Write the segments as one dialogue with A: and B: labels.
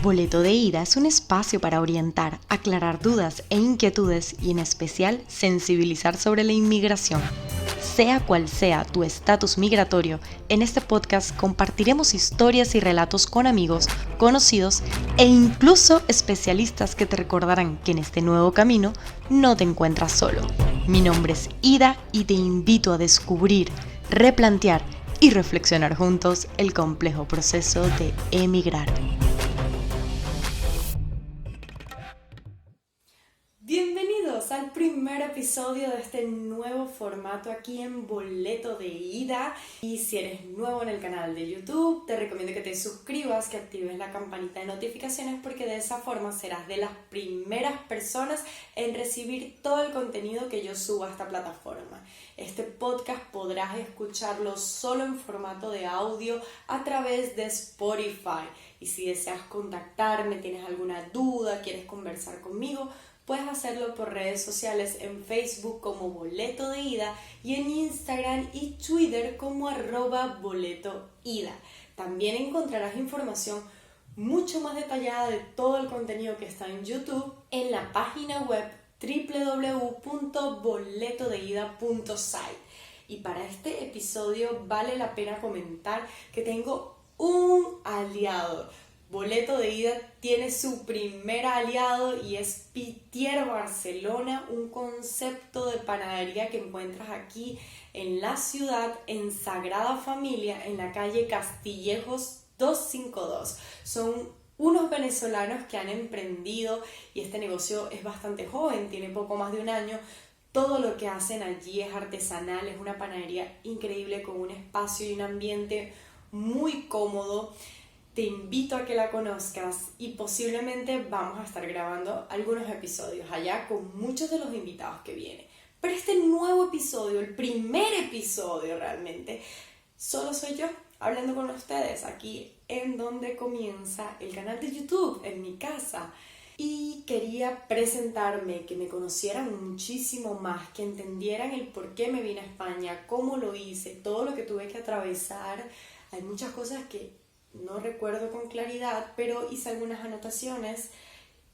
A: Boleto de Ida es un espacio para orientar, aclarar dudas e inquietudes y en especial sensibilizar sobre la inmigración. Sea cual sea tu estatus migratorio, en este podcast compartiremos historias y relatos con amigos, conocidos e incluso especialistas que te recordarán que en este nuevo camino no te encuentras solo. Mi nombre es Ida y te invito a descubrir, replantear y reflexionar juntos el complejo proceso de emigrar. Bienvenidos al primer episodio de este nuevo formato aquí en Boleto de Ida. Y si eres nuevo en el canal de YouTube, te recomiendo que te suscribas, que actives la campanita de notificaciones, porque de esa forma serás de las primeras personas en recibir todo el contenido que yo suba a esta plataforma. Este podcast podrás escucharlo solo en formato de audio a través de Spotify. Y si deseas contactarme, tienes alguna duda, quieres conversar conmigo, puedes hacerlo por redes sociales en Facebook como Boleto de Ida y en Instagram y Twitter como @boletoida. También encontrarás información mucho más detallada de todo el contenido que está en YouTube en la página web www.boletodeida.site. Y para este episodio vale la pena comentar que tengo un aliado. Boleto de Ida tiene su primer aliado y es Pitier Barcelona, un concepto de panadería que encuentras aquí en la ciudad, en Sagrada Familia, en la calle Castillejos 252. Son unos venezolanos que han emprendido y este negocio es bastante joven, tiene poco más de un año. Todo lo que hacen allí es artesanal, es una panadería increíble con un espacio y un ambiente muy cómodo. Te invito a que la conozcas y posiblemente vamos a estar grabando algunos episodios allá con muchos de los invitados que vienen. Pero este nuevo episodio, el primer episodio realmente, solo soy yo hablando con ustedes aquí en donde comienza el canal de YouTube, en mi casa. Y quería presentarme, que me conocieran muchísimo más, que entendieran el por qué me vine a España, cómo lo hice, todo lo que tuve que atravesar. Hay muchas cosas que no recuerdo con claridad, pero hice algunas anotaciones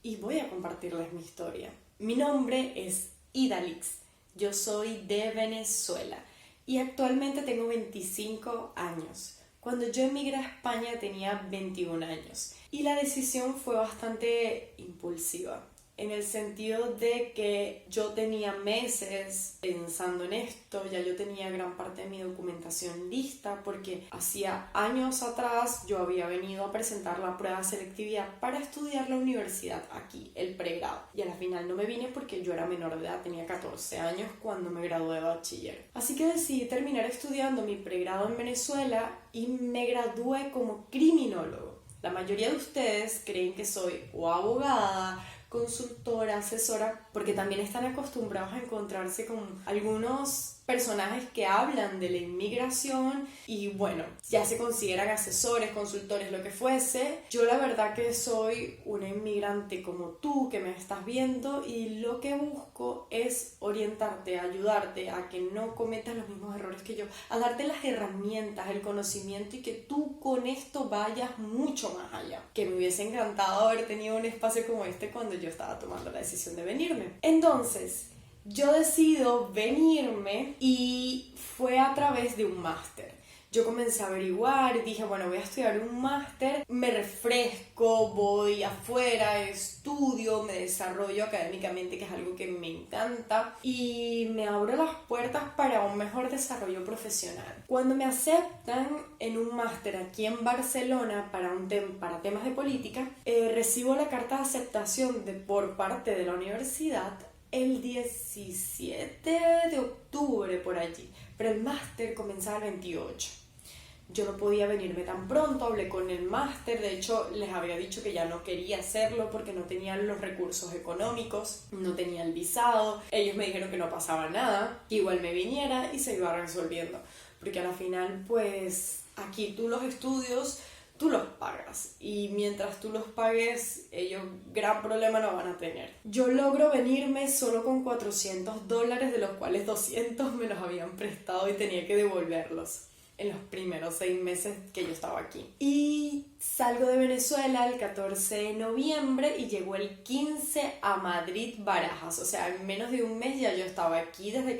A: y voy a compartirles mi historia. Mi nombre es Idalix, yo soy de Venezuela y actualmente tengo 25 años. Cuando yo emigré a España tenía 21 años y la decisión fue bastante impulsiva, en el sentido de que yo tenía meses pensando en esto, ya yo tenía gran parte de mi documentación lista porque hacía años atrás yo había venido a presentar la prueba de selectividad para estudiar la universidad aquí, el pregrado, y a la final no me vine porque yo era menor de edad, tenía 14 años cuando me gradué de bachiller. Así que decidí terminar estudiando mi pregrado en Venezuela y me gradué como criminólogo. La mayoría de ustedes creen que soy o abogada, consultora, asesora, porque también están acostumbrados a encontrarse con algunos personajes que hablan de la inmigración y bueno, ya se consideran asesores, consultores, lo que fuese. Yo la verdad que soy una inmigrante como tú que me estás viendo y lo que busco es orientarte, ayudarte a que no cometas los mismos errores que yo, a darte las herramientas, el conocimiento y que tú con esto vayas mucho más allá. Que me hubiese encantado haber tenido un espacio como este cuando yo estaba tomando la decisión de venirme. Entonces, yo decido venirme y fue a través de un máster. Yo comencé a averiguar y dije, bueno, voy a estudiar un máster, me refresco, voy afuera, estudio, me desarrollo académicamente, que es algo que me encanta, y me abro las puertas para un mejor desarrollo profesional. Cuando me aceptan en un máster aquí en Barcelona para temas de política, recibo la carta de aceptación por parte de la universidad el 17 de octubre por allí, pero el máster comenzaba el 28. Yo no podía venirme tan pronto, hablé con el máster, de hecho les había dicho que ya no quería hacerlo porque no tenían los recursos económicos, no tenía el visado, ellos me dijeron que no pasaba nada, que igual me viniera y se iba resolviendo, porque a la final pues aquí tú los estudios tú los pagas y mientras tú los pagues ellos gran problema no van a tener. Yo logro venirme solo con $400, de los cuales 200 me los habían prestado y tenía que devolverlos. en los primeros 6 meses que yo estaba aquí. Y salgo de Venezuela el 14 de noviembre y llego el 15 a Madrid, Barajas. O sea, en menos de un mes ya yo estaba aquí desde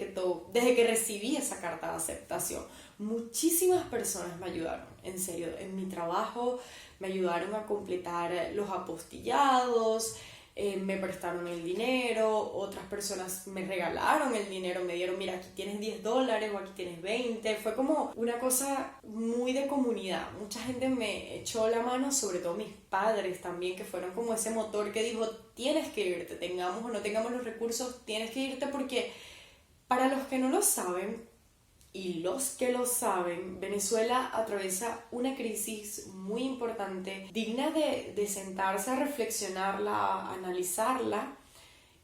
A: que recibí esa carta de aceptación. Muchísimas personas me ayudaron, en serio, en mi trabajo me ayudaron a completar los apostillados, me prestaron el dinero, otras personas me regalaron el dinero, me dieron, mira, aquí tienes $10 o aquí tienes 20, fue como una cosa muy de comunidad, mucha gente me echó la mano, sobre todo mis padres también, que fueron como ese motor que dijo, tienes que irte, tengamos o no tengamos los recursos, tienes que irte, porque para los que no lo saben, y los que lo saben, Venezuela atraviesa una crisis muy importante, digna de sentarse a reflexionarla, a analizarla,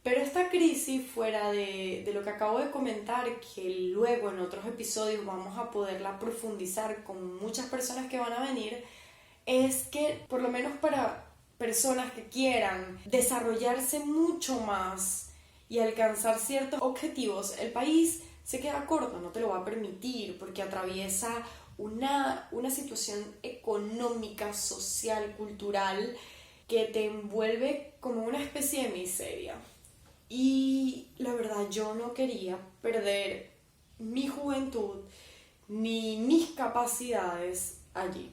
A: pero esta crisis, fuera de lo que acabo de comentar, que luego en otros episodios vamos a poderla profundizar con muchas personas que van a venir, es que por lo menos para personas que quieran desarrollarse mucho más y alcanzar ciertos objetivos, el país se queda corto, no te lo va a permitir porque atraviesa una situación económica, social, cultural que te envuelve como una especie de miseria. Y la verdad yo no quería perder mi juventud ni mis capacidades allí.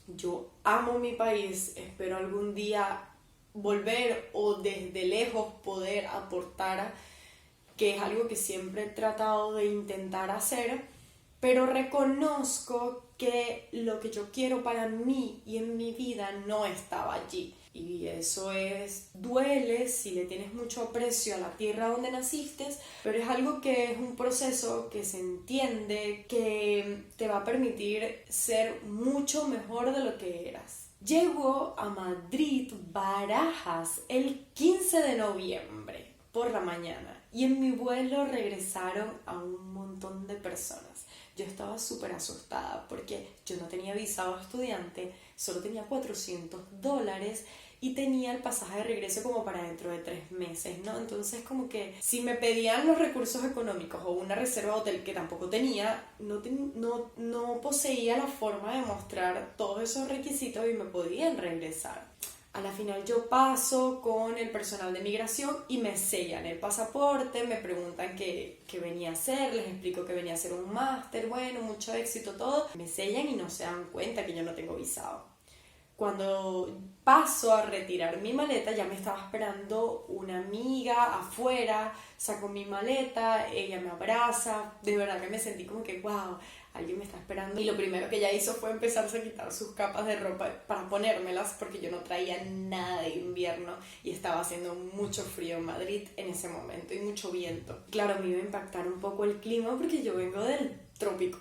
A: Yo amo mi país, espero algún día volver o desde lejos poder aportar, que es algo que siempre he tratado de intentar hacer, pero reconozco que lo que yo quiero para mí y en mi vida no estaba allí. Y eso duele si le tienes mucho aprecio a la tierra donde naciste, pero es algo que es un proceso que se entiende, que te va a permitir ser mucho mejor de lo que eras. Llego a Madrid, Barajas, el 15 de noviembre por la mañana. Y en mi vuelo regresaron a un montón de personas. Yo estaba súper asustada porque yo no tenía visado estudiante, solo tenía $400 y tenía el pasaje de regreso como para dentro de 3 meses, ¿no? Entonces como que si me pedían los recursos económicos o una reserva de hotel que tampoco tenía, no poseía la forma de mostrar todos esos requisitos y me podían regresar. A la final yo paso con el personal de migración y me sellan el pasaporte, me preguntan qué venía a hacer, les explico que venía a hacer un máster, bueno, mucho éxito, todo. Me sellan y no se dan cuenta que yo no tengo visado. Cuando paso a retirar mi maleta, ya me estaba esperando una amiga afuera, saco mi maleta, ella me abraza, de verdad que me sentí como que wow, alguien me está esperando. Y lo primero que ella hizo fue empezarse a quitar sus capas de ropa para ponérmelas, porque yo no traía nada de invierno y estaba haciendo mucho frío en Madrid en ese momento y mucho viento. Claro, me iba a impactar un poco el clima porque yo vengo del trópico.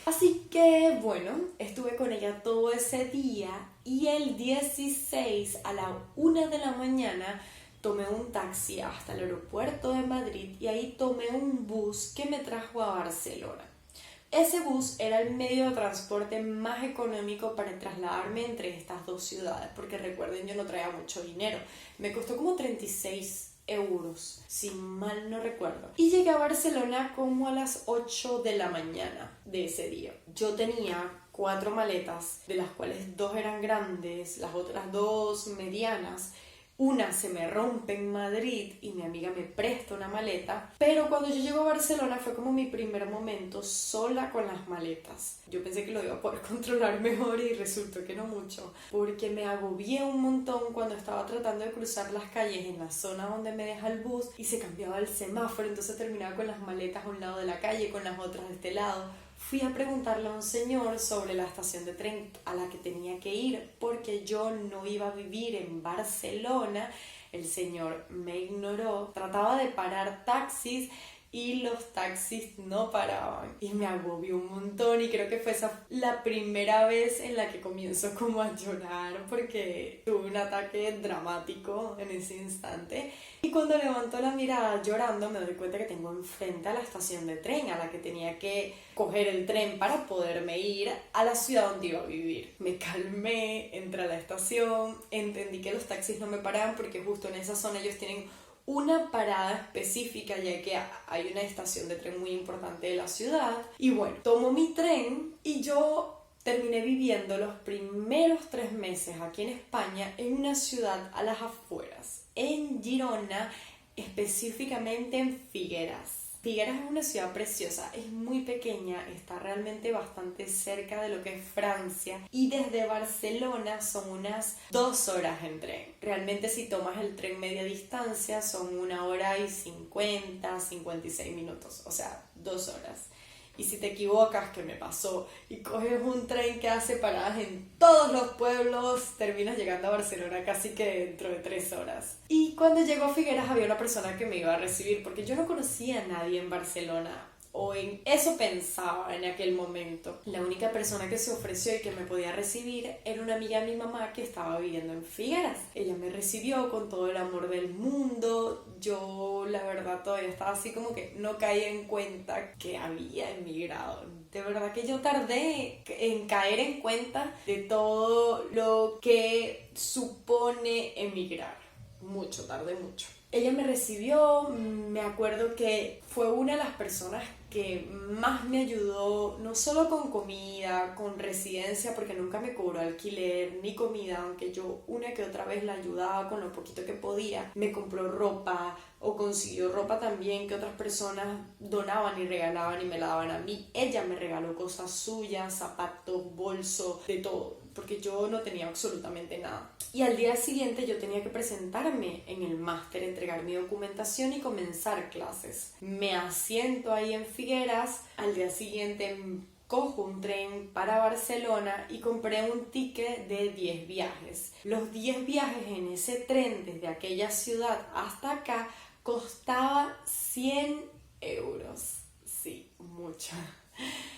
A: Así que bueno, estuve con ella todo ese día y el 16 a la 1 de la mañana tomé un taxi hasta el aeropuerto de Madrid y ahí tomé un bus que me trajo a Barcelona. Ese bus era el medio de transporte más económico para trasladarme entre estas dos ciudades, porque recuerden, yo no traía mucho dinero. Me costó como 36 euros, si mal no recuerdo. Y llegué a Barcelona como a las 8 de la mañana de ese día. Yo tenía 4 maletas, de las cuales 2 eran grandes, las otras 2 medianas. Una se me rompe en Madrid y mi amiga me presta una maleta, pero cuando yo llego a Barcelona fue como mi primer momento sola con las maletas. Yo pensé que lo iba a poder controlar mejor y resultó que no mucho, porque me agobié un montón cuando estaba tratando de cruzar las calles en la zona donde me deja el bus y se cambiaba el semáforo, entonces terminaba con las maletas a un lado de la calle, con las otras de este lado. Fui a preguntarle a un señor sobre la estación de tren a la que tenía que ir porque yo no iba a vivir en Barcelona. El señor me ignoró, trataba de parar taxis y los taxis no paraban y me agobió un montón y creo que fue esa la primera vez en la que comienzo como a llorar porque tuve un ataque dramático en ese instante y cuando levanto la mirada llorando me doy cuenta que tengo enfrente a la estación de tren a la que tenía que coger el tren para poderme ir a la ciudad donde iba a vivir. Me calmé, entré a la estación, entendí que los taxis no me paraban porque justo en esa zona ellos tienen una parada específica, ya que hay una estación de tren muy importante de la ciudad. Y bueno, tomo mi tren y yo terminé viviendo los primeros 3 meses aquí en España en una ciudad a las afueras, en Girona, específicamente en Figueras. Figueras es una ciudad preciosa, es muy pequeña, está realmente bastante cerca de lo que es Francia y desde Barcelona son unas 2 horas en tren. Realmente si tomas el tren media distancia son 1 hora y 50, 56 minutos, o sea, 2 horas. Y si te equivocas, que me pasó, y coges un tren que hace paradas en todos los pueblos, terminas llegando a Barcelona casi que dentro de 3 horas. Y cuando llego a Figueras había una persona que me iba a recibir, porque yo no conocía a nadie en Barcelona, o en eso pensaba en aquel momento. La única persona que se ofreció y que me podía recibir era una amiga de mi mamá que estaba viviendo en Figueras. Ella me recibió con todo el amor del mundo. Yo la verdad todavía estaba así como que no caía en cuenta que había emigrado. De verdad que yo tardé en caer en cuenta de todo lo que supone emigrar. Mucho, tardé mucho. Ella me recibió, me acuerdo que fue una de las personas que más me ayudó, no solo con comida, con residencia, porque nunca me cobró alquiler ni comida, aunque yo una que otra vez la ayudaba con lo poquito que podía. Me compró ropa o consiguió ropa también que otras personas donaban y regalaban y me la daban a mí. Ella me regaló cosas suyas, zapatos, bolso, de todo, porque yo no tenía absolutamente nada. Y al día siguiente yo tenía que presentarme en el máster, entregar mi documentación y comenzar clases. Me asiento ahí en Figueras, al día siguiente cojo un tren para Barcelona y compré un ticket de 10 viajes. Los 10 viajes en ese tren desde aquella ciudad hasta acá costaba 100 euros. Sí, mucho.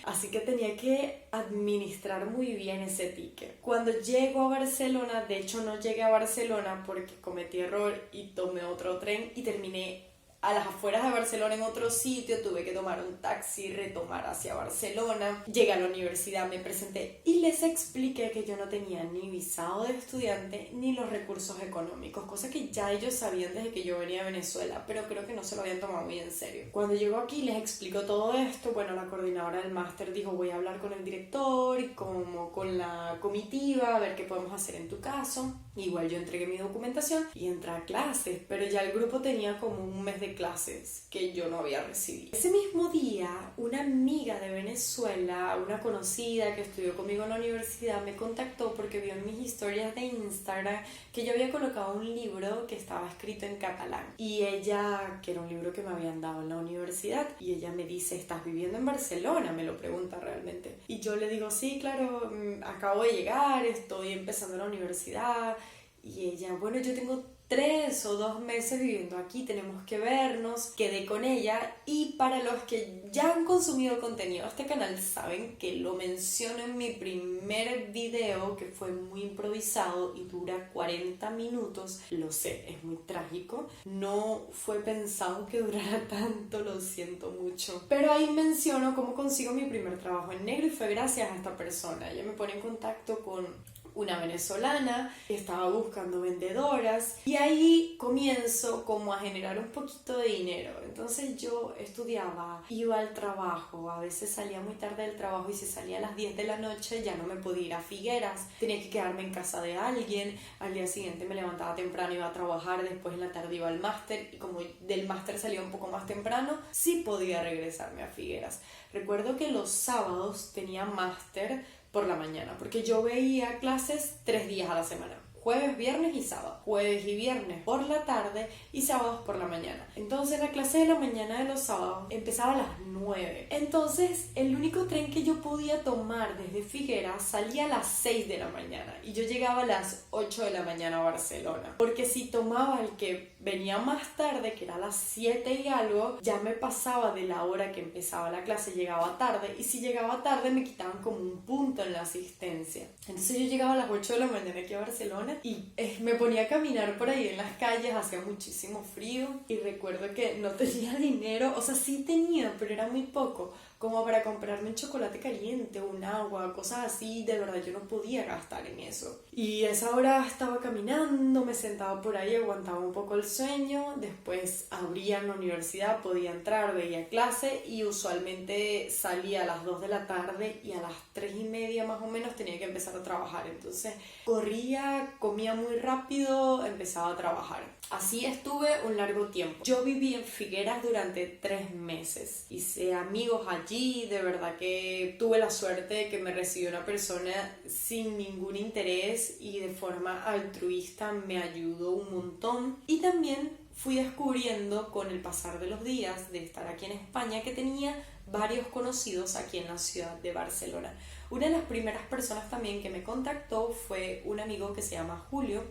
A: Así que tenía que administrar muy bien ese ticket. Cuando llego a Barcelona, de hecho no llegué a Barcelona porque cometí error y tomé otro tren y terminé a las afueras de Barcelona en otro sitio, tuve que tomar un taxi, retomar hacia Barcelona, llegué a la universidad, me presenté y les expliqué que yo no tenía ni visado de estudiante ni los recursos económicos, cosa que ya ellos sabían desde que yo venía a Venezuela, pero creo que no se lo habían tomado muy en serio. Cuando llego aquí les explico todo esto, bueno, la coordinadora del máster dijo voy a hablar con el director y como con la comitiva a ver qué podemos hacer en tu caso. Igual yo entregué mi documentación y entré a clases, pero ya el grupo tenía como un mes de clases que yo no había recibido. Ese mismo día, una amiga de Venezuela, una conocida que estudió conmigo en la universidad, me contactó porque vio en mis historias de Instagram que yo había colocado un libro que estaba escrito en catalán. Y ella, que era un libro que me habían dado en la universidad, y ella me dice, ¿estás viviendo en Barcelona? Me lo pregunta realmente. Y yo le digo, sí, claro, acabo de llegar, estoy empezando la universidad. Y ella, bueno, yo tengo 3 o 2 meses viviendo aquí, tenemos que vernos. Quedé con ella y para los que ya han consumido contenido de este canal saben que lo menciono en mi primer video, que fue muy improvisado y dura 40 minutos. Lo sé, es muy trágico, no fue pensado que durara tanto, lo siento mucho. Pero ahí menciono cómo consigo mi primer trabajo en negro y fue gracias a esta persona. Ella me pone en contacto con una venezolana que estaba buscando vendedoras y ahí comienzo como a generar un poquito de dinero. Entonces yo estudiaba, iba al trabajo, a veces salía muy tarde del trabajo y si salía a las 10 de la noche ya no me podía ir a Figueras, tenía que quedarme en casa de alguien. Al día siguiente me levantaba temprano, iba a trabajar, después en la tarde iba al máster y como del máster salía un poco más temprano, sí podía regresarme a Figueras. Recuerdo que los sábados tenía máster por la mañana, porque yo veía clases 3 días a la semana, jueves, viernes y sábado, jueves y viernes por la tarde y sábados por la mañana. Entonces la clase de la mañana de los sábados empezaba a las 9. Entonces el único tren que yo podía tomar desde Figueras salía a las 6 de la mañana y yo llegaba a las 8 de la mañana a Barcelona, porque si tomaba el que venía más tarde, que era a las 7 y algo, ya me pasaba de la hora que empezaba la clase, llegaba tarde, y si llegaba tarde me quitaban como un punto en la asistencia. Entonces yo llegaba a las 8 de la mañana aquí a Barcelona y me ponía a caminar por ahí en las calles, hacía muchísimo frío y recuerdo que no tenía dinero, o sea sí tenía, pero era muy poco. como para comprarme un chocolate caliente, un agua, cosas así, de verdad yo no podía gastar en eso. Y a esa hora estaba caminando, me sentaba por ahí, aguantaba un poco el sueño, después abría en la universidad, podía entrar, veía clase y usualmente salía a las 2 de la tarde y a las 3:30 más o menos tenía que empezar a trabajar. Entonces corría, comía muy rápido, empezaba a trabajar. Así estuve un largo tiempo. Yo viví en Figueras durante 3 meses. Hice amigos allí, de verdad que tuve la suerte de que me recibió una persona sin ningún interés y de forma altruista, me ayudó un montón. Y también fui descubriendo con el pasar de los días de estar aquí en España que tenía varios conocidos aquí en la ciudad de Barcelona. Una de las primeras personas también que me contactó fue un amigo que se llama Julio,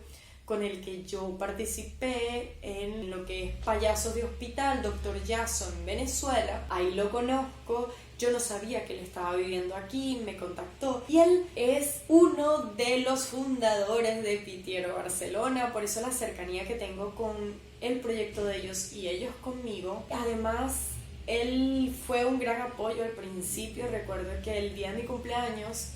A: con el que yo participé en lo que es Payasos de Hospital, Dr. Jason en Venezuela. Ahí lo conozco, yo no sabía que él estaba viviendo aquí, me contactó y él es uno de los fundadores de Pitiero Barcelona, por eso la cercanía que tengo con el proyecto de ellos y ellos conmigo. Además, él fue un gran apoyo al principio. Recuerdo que el día de mi cumpleaños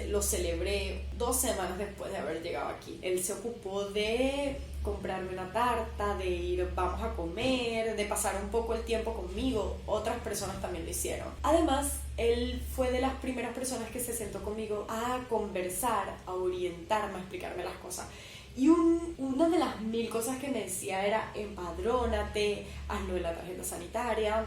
A: lo celebré 2 semanas después de haber llegado aquí. Él se ocupó de comprarme una tarta, de ir, vamos a comer, de pasar un poco el tiempo conmigo. Otras personas también lo hicieron. Además, él fue de las primeras personas que se sentó conmigo a conversar, a orientarme, a explicarme las cosas. Y una de las 1000 cosas que me decía era: empadrónate, hazlo de la tarjeta sanitaria,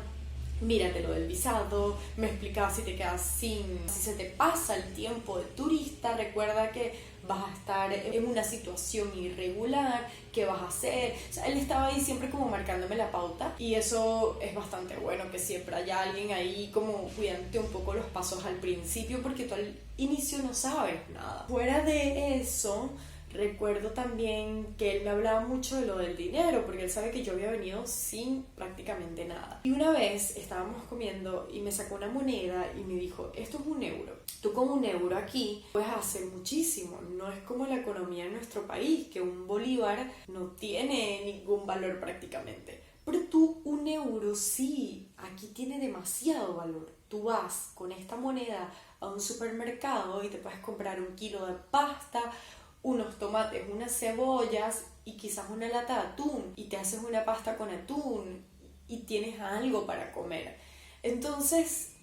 A: mírate lo del visado. Me explicaba si te quedas si se te pasa el tiempo de turista, recuerda que vas a estar en una situación irregular, ¿qué vas a hacer? O sea, él estaba ahí siempre como marcándome la pauta y eso es bastante bueno, que siempre haya alguien ahí como cuidándote un poco los pasos al principio, porque tú al inicio no sabes nada. Fuera de eso, recuerdo también que él me hablaba mucho de lo del dinero, porque él sabe que yo había venido sin prácticamente nada. Y una vez estábamos comiendo y me sacó una moneda y me dijo: esto es 1 euro. Tú con 1 euro aquí puedes hacer muchísimo. No es como la economía en nuestro país, que un bolívar no tiene ningún valor prácticamente. Pero tú, 1 euro sí, aquí tiene demasiado valor. Tú vas con esta moneda a un supermercado y te puedes comprar 1 kilo de pasta, unos tomates, unas cebollas y quizás una lata de atún, y te haces una pasta con atún y tienes algo para comer. Entonces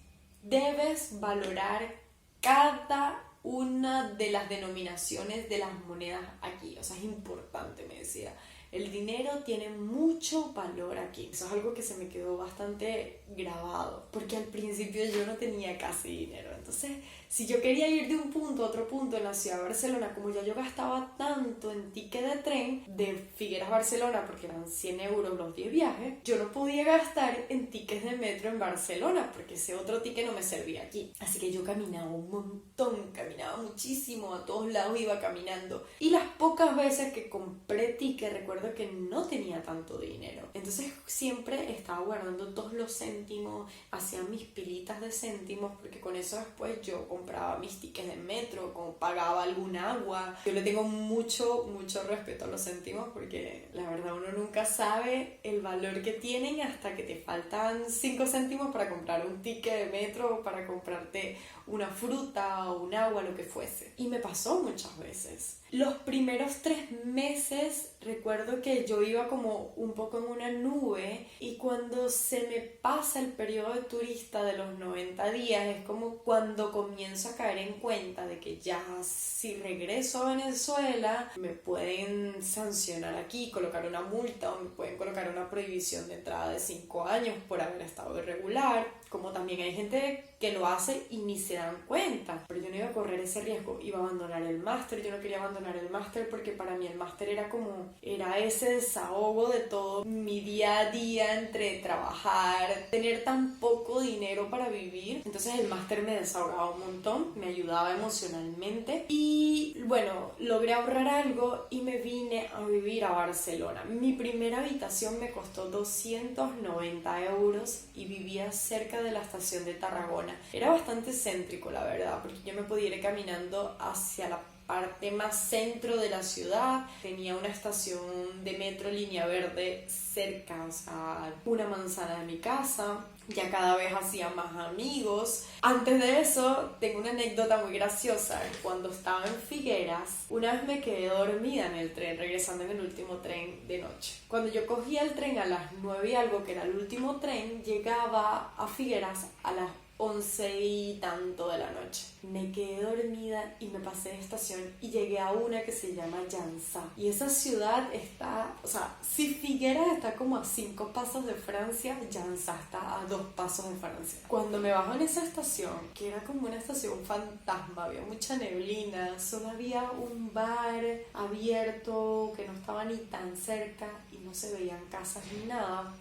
A: debes valorar cada una de las denominaciones de las monedas aquí. O sea, es importante, me decía. El dinero tiene mucho valor aquí. Eso es algo que se me quedó bastante grabado, porque al principio yo no tenía casi dinero. Entonces, si yo quería ir de un punto a otro punto en la ciudad de Barcelona, como ya yo gastaba tanto en ticket de tren de Figueras a Barcelona, porque eran 100 euros los 10 viajes, yo no podía gastar en tickets de metro en Barcelona, porque ese otro ticket no me servía aquí. Así que yo caminaba un montón, caminaba muchísimo, a todos lados iba caminando. Y las pocas veces que compré ticket, recuerdo que no tenía tanto dinero. Entonces siempre estaba guardando todos los céntimos, hacía mis pilitas de céntimos, porque con eso después yo compraba mis tickets de metro, como pagaba algún agua. Yo le tengo mucho respeto a los céntimos, porque la verdad uno nunca sabe el valor que tienen hasta que te faltan 5 céntimos para comprar un ticket de metro o para comprarte una fruta o un agua, lo que fuese. Y me pasó muchas veces. Los primeros 3 meses recuerdo que yo iba como un poco en una nube, y cuando se me pasa el periodo de turista de los 90 días es como cuando comienzo a caer en cuenta de que ya si regreso a Venezuela me pueden sancionar aquí, colocar una multa, o me pueden colocar una prohibición de entrada de 5 años por haber estado irregular. Como también hay gente que lo hace y ni se dan cuenta. Pero yo no iba a correr ese riesgo, iba a abandonar el máster. Yo no quería abandonar el máster porque para mí el máster era ese desahogo de todo mi día a día entre trabajar, tener tan poco dinero para vivir. Entonces el máster me desahogaba un montón, me ayudaba emocionalmente y bueno, logré ahorrar algo y me vine a vivir a Barcelona. Mi primera habitación me costó 290 euros y vivía cerca de la estación de Tarragona. Era bastante céntrico, la verdad, porque yo me podía ir caminando hacia la parte más centro de la ciudad. Tenía una estación de metro línea verde cerca, o sea, una manzana de mi casa. ya cada vez hacía más amigos. Antes de eso, tengo una anécdota muy graciosa. Cuando estaba en Figueras, una vez me quedé dormida en el tren, regresando en el último tren de noche. Cuando yo cogía el tren a las 9 y algo, que era el último tren, llegaba a Figueras a las 11 y tanto de la noche. Me quedé dormida y me pasé de estación y llegué a una que se llama Llança. Y esa ciudad está, o sea, si Figueras está como a 5 pasos de Francia, Llança está a 2 pasos de Francia. Cuando me bajo en esa estación, que era como una estación fantasma, había mucha neblina, solo había un bar abierto que no estaba ni tan cerca y no se veían casas ni nada.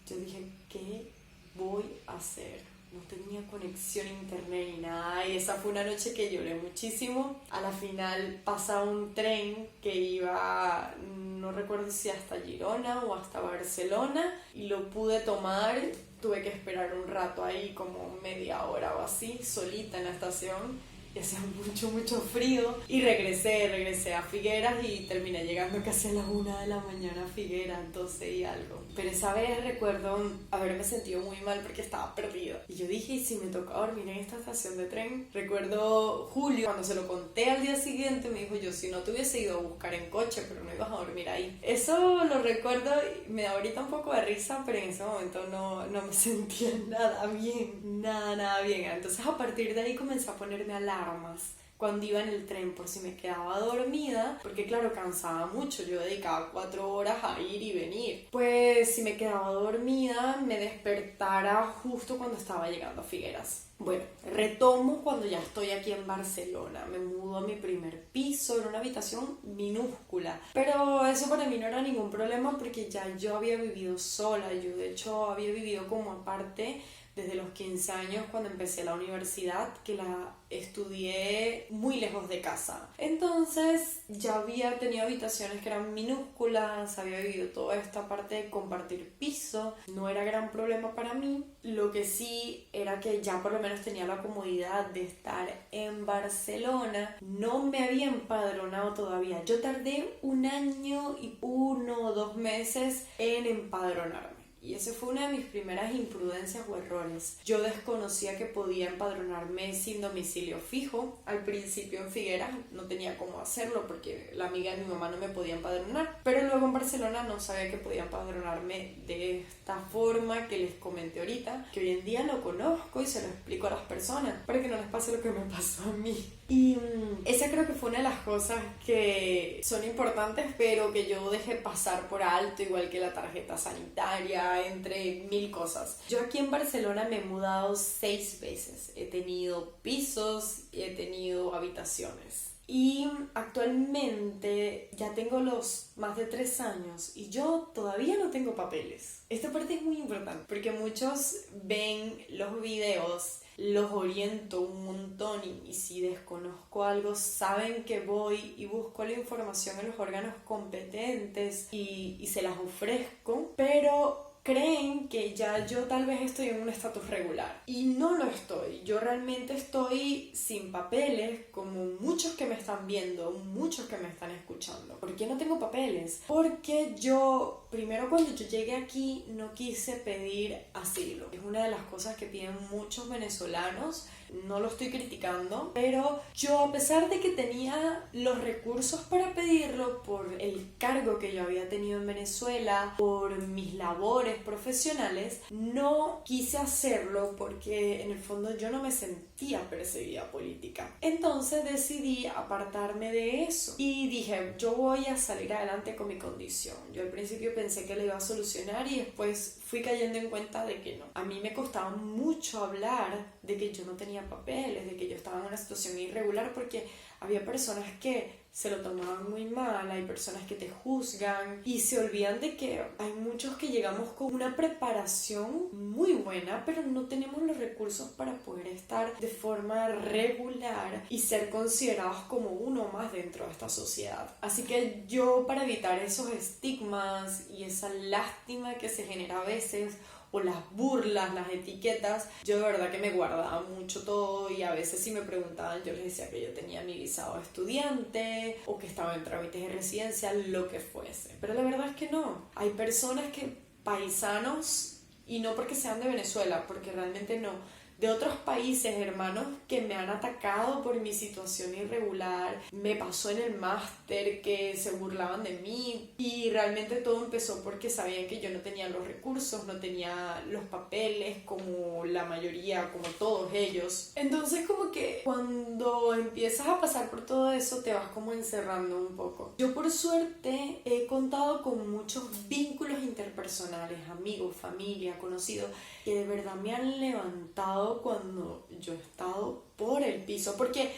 A: Yo dije, ¿qué voy a hacer? No tenía conexión a internet ni nada y esa fue una noche que lloré muchísimo. A la final pasa un tren que iba, no recuerdo si hasta Girona o hasta Barcelona, y lo pude tomar. Tuve que esperar un rato ahí, como media hora o así, solita en la estación, y hacía mucho frío, y regresé a Figueras y terminé llegando casi a las 1 de la mañana a Figueras, 12 y algo. Pero esa vez recuerdo haberme sentido muy mal porque estaba perdida. Y yo dije, ¿y si me toca dormir en esta estación de tren? Recuerdo Julio, cuando se lo conté al día siguiente, me dijo, yo si no te hubiese ido a buscar en coche, pero no ibas a dormir ahí. Eso lo recuerdo y me da ahorita un poco de risa, pero en ese momento no me sentía nada bien, nada bien. Entonces a partir de ahí comencé a ponerme alarmas cuando iba en el tren por si me quedaba dormida, porque claro, cansaba mucho, yo dedicaba 4 horas a ir y venir. Pues si me quedaba dormida, me despertara justo cuando estaba llegando a Figueras. Bueno, retomo cuando ya estoy aquí en Barcelona. Me mudo a mi primer piso, en una habitación minúscula. Pero eso para mí no era ningún problema porque ya yo había vivido sola. Yo de hecho había vivido como aparte desde los 15 años cuando empecé la universidad, que la estudié muy lejos de casa. Entonces ya había tenido habitaciones que eran minúsculas, había vivido toda esta parte de compartir piso, no era gran problema para mí. Lo que sí era que ya por lo menos tenía la comodidad de estar en Barcelona. No me había empadronado todavía. Yo tardé 1 año y 1 o 2 meses en empadronarme. Y esa fue una de mis primeras imprudencias o errores. Yo desconocía que podía empadronarme sin domicilio fijo. Al principio en Figueras no tenía cómo hacerlo porque la amiga de mi mamá no me podía empadronar. Pero luego en Barcelona no sabía que podía empadronarme de esta forma que les comenté ahorita, que hoy en día lo conozco y se lo explico a las personas para que no les pase lo que me pasó a mí. Y esa creo que fue una de las cosas que son importantes, pero que yo dejé pasar por alto, igual que la tarjeta sanitaria, entre 1000 cosas. Yo aquí en Barcelona me he mudado 6 veces. He tenido pisos y he tenido habitaciones. Y actualmente ya tengo los más de 3 años y yo todavía no tengo papeles. Esta parte es muy importante porque muchos ven los videos, los oriento un montón y si desconozco algo saben que voy y busco la información en los órganos competentes y se las ofrezco, pero creen que ya yo tal vez estoy en un estatus regular y no lo estoy. Yo realmente estoy sin papeles, como muchos que me están viendo, muchos que me están escuchando. ¿Por qué no tengo papeles? Porque yo, primero cuando yo llegué aquí, no quise pedir asilo. Es una de las cosas que piden muchos venezolanos. No lo estoy criticando, pero yo, a pesar de que tenía los recursos para pedirlo por el cargo que yo había tenido en Venezuela, por mis labores profesionales, no quise hacerlo porque en el fondo yo no me sentía perseguida política. Entonces decidí apartarme de eso y dije, yo voy a salir adelante con mi condición. Yo al principio pensé que lo iba a solucionar y después fui cayendo en cuenta de que no. A mí me costaba mucho hablar de que yo no tenía papeles, de que yo estaba en una situación irregular porque había personas que se lo tomaban muy mal, hay personas que te juzgan y se olvidan de que hay muchos que llegamos con una preparación muy buena, pero no tenemos los recursos para poder estar de forma regular y ser considerados como uno más dentro de esta sociedad. Así que yo, para evitar esos estigmas y esa lástima que se genera a veces, o las burlas, las etiquetas, yo de verdad que me guardaba mucho todo y a veces si me preguntaban yo les decía que yo tenía mi visado de estudiante o que estaba en trámites de residencia, lo que fuese. Pero la verdad es que no. Hay personas que, paisanos Y no porque sean de Venezuela, porque realmente no. De otros países, hermanos que me han atacado por mi situación irregular. Me pasó en el máster que se burlaban de mí y realmente todo empezó porque sabían que yo no tenía los recursos, no tenía los papeles como la mayoría, como todos ellos. Entonces como que cuando empiezas a pasar por todo eso te vas como encerrando un poco. Yo por suerte he contado con muchos vínculos interpersonales, amigos, familia, conocidos, que de verdad me han levantado cuando yo he estado por el piso, porque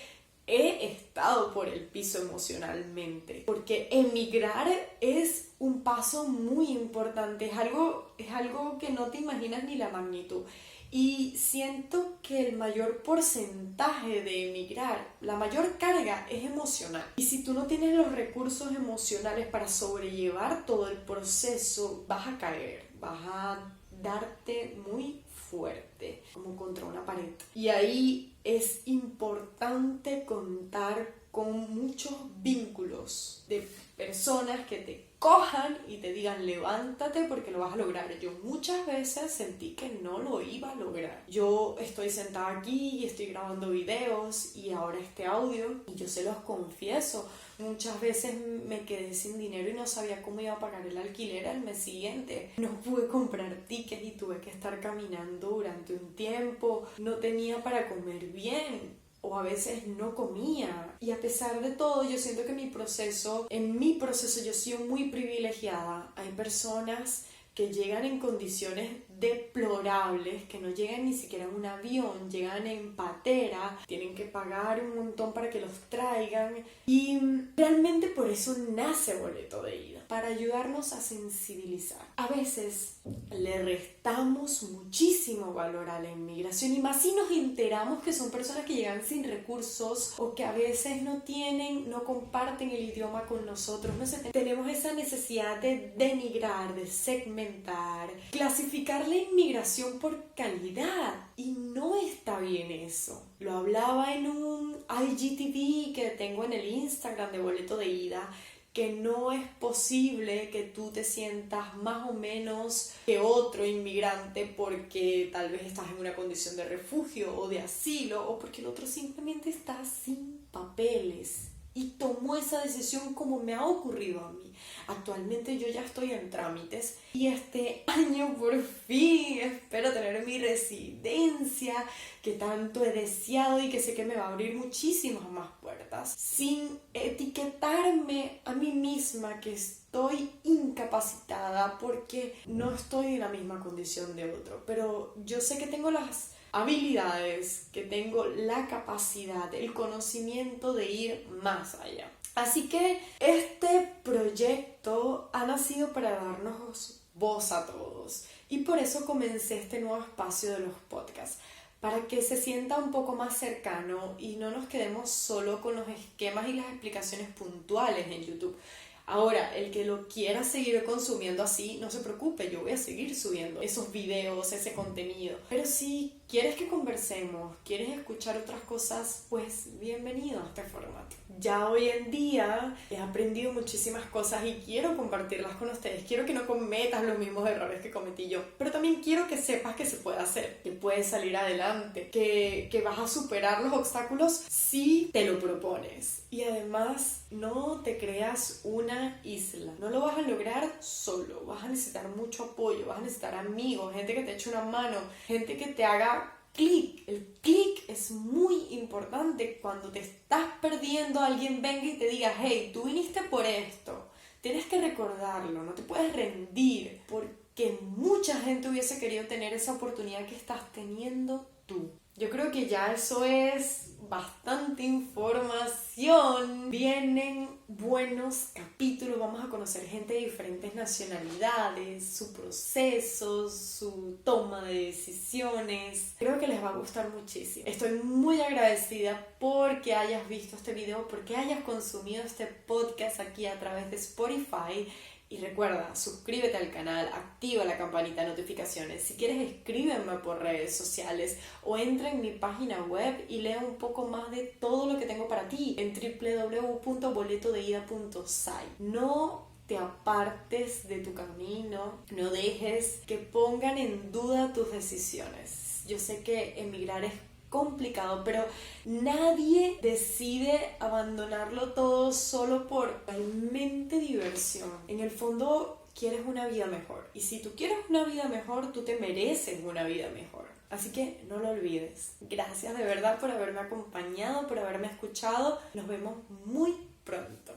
A: he estado por el piso emocionalmente, porque emigrar es un paso muy importante, es algo que no te imaginas ni la magnitud. Y siento que el mayor porcentaje de emigrar, la mayor carga es emocional. Y si tú no tienes los recursos emocionales para sobrellevar todo el proceso, vas a caer, vas a darte muy fuerte, como contra una pared. Y ahí es importante contar con muchos vínculos de personas que te cojan y te digan levántate porque lo vas a lograr. Yo muchas veces sentí que no lo iba a lograr. Yo estoy sentada aquí y estoy grabando videos y ahora este audio, y yo se los confieso, muchas veces me quedé sin dinero y no sabía cómo iba a pagar el alquiler al mes siguiente. No pude comprar tickets y tuve que estar caminando durante un tiempo. No tenía para comer bien, o a veces no comía. Y a pesar de todo, yo siento que en mi proceso yo soy muy privilegiada. Hay personas que llegan en condiciones deplorables, que no llegan ni siquiera en un avión, llegan en patera, tienen que pagar un montón para que los traigan, y realmente por eso nace Boleto de Ida, para ayudarnos a sensibilizar. A veces le restamos muchísimo valor a la inmigración, y más si nos enteramos que son personas que llegan sin recursos o que a veces no comparten el idioma con nosotros. No sé, tenemos esa necesidad de denigrar, de segmentar, clasificar la inmigración por calidad, y no está bien eso. Lo hablaba en un IGTV que tengo en el Instagram de Boleto de Ida, que no es posible que tú te sientas más o menos que otro inmigrante porque tal vez estás en una condición de refugio o de asilo, o porque el otro simplemente está sin papeles y tomó esa decisión, como me ha ocurrido a mí. Actualmente yo ya estoy en trámites y este año por fin espero tener mi residencia que tanto he deseado y que sé que me va a abrir muchísimas más puertas, sin etiquetarme a mí misma que estoy incapacitada porque no estoy en la misma condición de otro. Pero yo sé que tengo las habilidades, que tengo la capacidad, el conocimiento de ir más allá. Así que este proyecto ha nacido para darnos voz a todos, y por eso comencé este nuevo espacio de los podcasts, para que se sienta un poco más cercano y no nos quedemos solo con los esquemas y las explicaciones puntuales en YouTube. Ahora, el que lo quiera seguir consumiendo así, no se preocupe, yo voy a seguir subiendo esos videos, ese contenido. Pero si quieres que conversemos, quieres escuchar otras cosas, pues bienvenido a este formato. Ya hoy en día he aprendido muchísimas cosas y quiero compartirlas con ustedes. Quiero que no cometas los mismos errores que cometí yo, pero también quiero que sepas que se puede hacer, que puedes salir adelante, que vas a superar los obstáculos si te lo propones. Y además, no te creas una isla. No lo vas a lograr solo. Vas a necesitar mucho apoyo, vas a necesitar amigos, gente que te eche una mano, gente que te haga clic. El clic es muy importante. Cuando te estás perdiendo, alguien venga y te diga, hey, tú viniste por esto. Tienes que recordarlo, no te puedes rendir, porque mucha gente hubiese querido tener esa oportunidad que estás teniendo tú. Yo creo que ya eso es bastante información. Vienen buenos capítulos, vamos a conocer gente de diferentes nacionalidades, su proceso, su toma de decisiones. Creo que les va a gustar muchísimo. Estoy muy agradecida porque hayas visto este video, porque hayas consumido este podcast aquí a través de Spotify. Y recuerda, suscríbete al canal, activa la campanita de notificaciones. Si quieres, escríbeme por redes sociales o entra en mi página web y lee un poco más de todo lo que tengo para ti en www.boletodeida.site. No te apartes de tu camino, no dejes que pongan en duda tus decisiones. Yo sé que emigrar es complicado, pero nadie decide abandonarlo todo solo por realmente diversión. En el fondo quieres una vida mejor, y si tú quieres una vida mejor, tú te mereces una vida mejor. Así que no lo olvides. Gracias de verdad por haberme acompañado, por haberme escuchado. Nos vemos muy pronto.